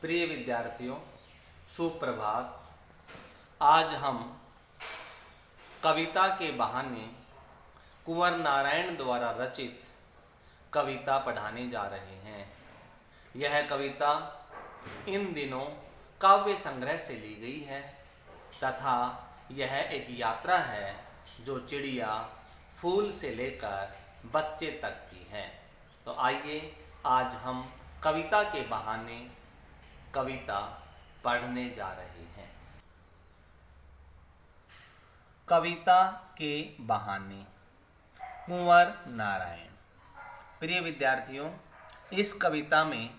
प्रिय विद्यार्थियों, सुप्रभात। आज हम कविता के बहाने कुंवर नारायण द्वारा रचित कविता पढ़ाने जा रहे हैं। यह कविता इन दिनों काव्य संग्रह से ली गई है तथा यह एक यात्रा है जो चिड़िया, फूल से लेकर बच्चे तक की है। तो आइए आज हम कविता के बहाने कविता पढ़ने जा रहे हैं। कविता के बहाने कुंवर नारायण। प्रिय विद्यार्थियों, इस कविता में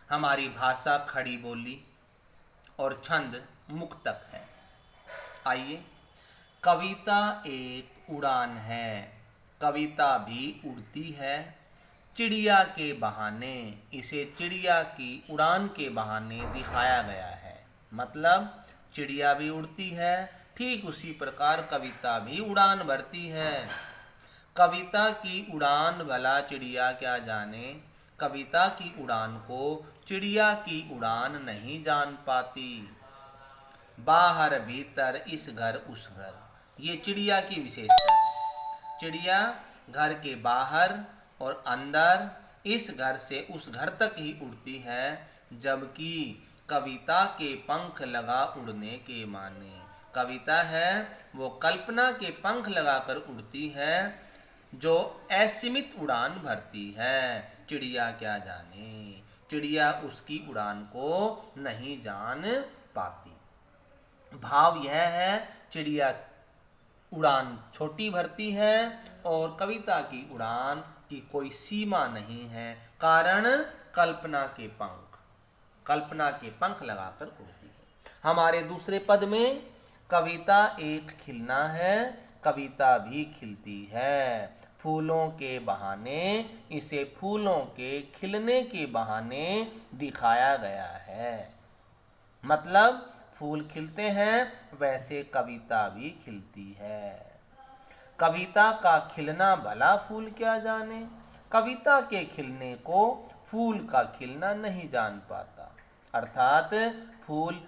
हमारी भाषा खड़ी बोली और छंद मुक्तक है। आइए, कविता एक उड़ान है, कविता भी उड़ती है चिड़िया के बहाने। इसे चिड़िया की उड़ान के बहाने दिखाया गया है। मतलब चिड़िया भी उड़ती है, ठीक उसी प्रकार कविता भी उड़ान भरती है। कविता की उड़ान भला चिड़िया क्या जाने, कविता की उड़ान को चिड़िया की उड़ान नहीं जान पाती। बाहर भीतर इस घर उस घर, ये चिड़िया की विशेषता है। चिड़िया घर के बाहर और अंदर, इस घर से उस घर तक ही उड़ती है, जबकि कविता के पंख लगा उड़ने के माने। कविता है वो कल्पना के पंख लगाकर उड़ती है जो असीमित उड़ान भरती है। चिड़िया क्या जाने, चिड़िया उसकी उड़ान को नहीं जान पाती। भाव यह है, चिड़िया उड़ान छोटी भरती है और कविता की उड़ान की कोई सीमा नहीं है, कारण कल्पना के पंख लगाकर उड़ती है। हमारे दूसरे पद में कविता एक खिलना है, कविता भी खिलती है फूलों के बहाने। इसे फूलों के खिलने के बहाने दिखाया गया है। मतलब फूल खिलते हैं वैसे कविता भी खिलती है। कविता का खिलना भला फूल क्या जाने, कविता के खिलने को फूल का खिलना नहीं जान पाता। अर्थात फूल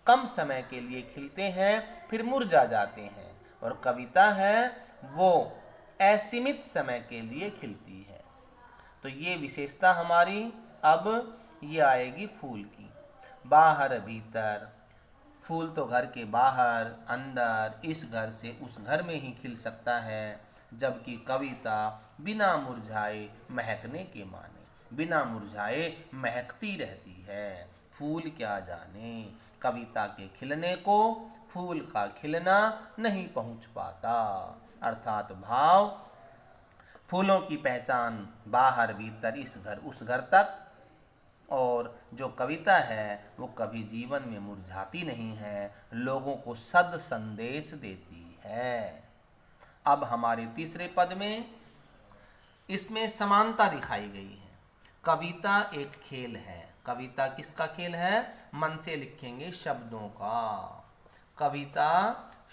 कम समय के लिए खिलते हैं फिर मुरझा जाते हैं, और कविता है वो असीमित समय के लिए खिलती है। तो ये विशेषता हमारी अब ये आएगी फूल की। बाहर भीतर, फूल तो घर के बाहर अंदर, इस घर से उस घर में ही खिल सकता है, जबकि कविता बिना मुरझाए महकने के माने, बिना मुरझाए महकती रहती है। फूल क्या जाने, कविता के खिलने को फूल का खिलना नहीं पहुंच पाता। अर्थात भाव, फूलों की पहचान बाहर भीतर, इस घर उस घर तक, और जो कविता है वो कभी जीवन में मुरझाती नहीं है, लोगों को सद संदेश देती है। अब हमारे तीसरे पद में इसमें समानता दिखाई गई है। कविता एक खेल है। कविता किसका खेल है? मन से लिखेंगे शब्दों का। कविता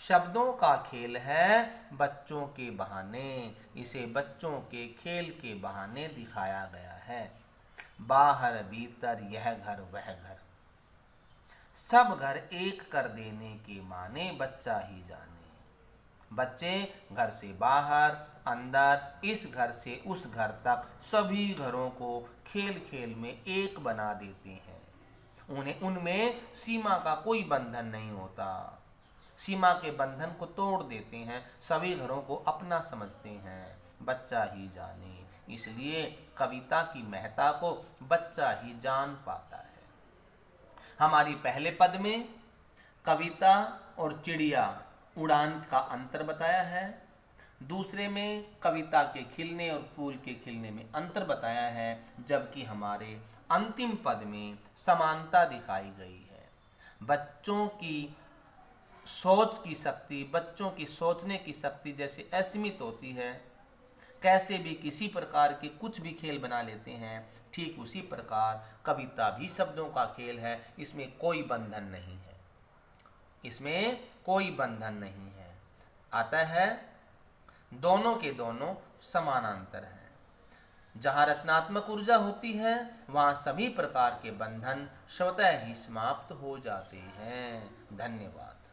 शब्दों का खेल है बच्चों के बहाने। इसे बच्चों के खेल के बहाने दिखाया गया है। बाहर भीतर यह घर वह घर, सब घर एक कर देने के माने बच्चा ही जाने। बच्चे घर से बाहर अंदर, इस घर से उस घर तक सभी घरों को खेल खेल में एक बना देते हैं। उन्हें उनमें सीमा का कोई बंधन नहीं होता, सीमा के बंधन को तोड़ देते हैं, सभी घरों को अपना समझते हैं। बच्चा ही जाने, इसलिए कविता की महत्ता को बच्चा ही जान पाता है। हमारी पहले पद में कविता और चिड़िया उड़ान का अंतर बताया है, दूसरे में कविता के खिलने और फूल के खिलने में अंतर बताया है, जबकि हमारे अंतिम पद में समानता दिखाई गई है। बच्चों की सोच की शक्ति, बच्चों की सोचने की शक्ति जैसे असीमित होती है, कैसे भी किसी प्रकार के कुछ भी खेल बना लेते हैं, ठीक उसी प्रकार कविता भी शब्दों का खेल है। इसमें कोई बंधन नहीं है, इसमें कोई बंधन नहीं है। आता है दोनों के दोनों समानांतर हैं। जहाँ रचनात्मक ऊर्जा होती है वहाँ सभी प्रकार के बंधन स्वतः ही समाप्त हो जाते हैं। धन्यवाद।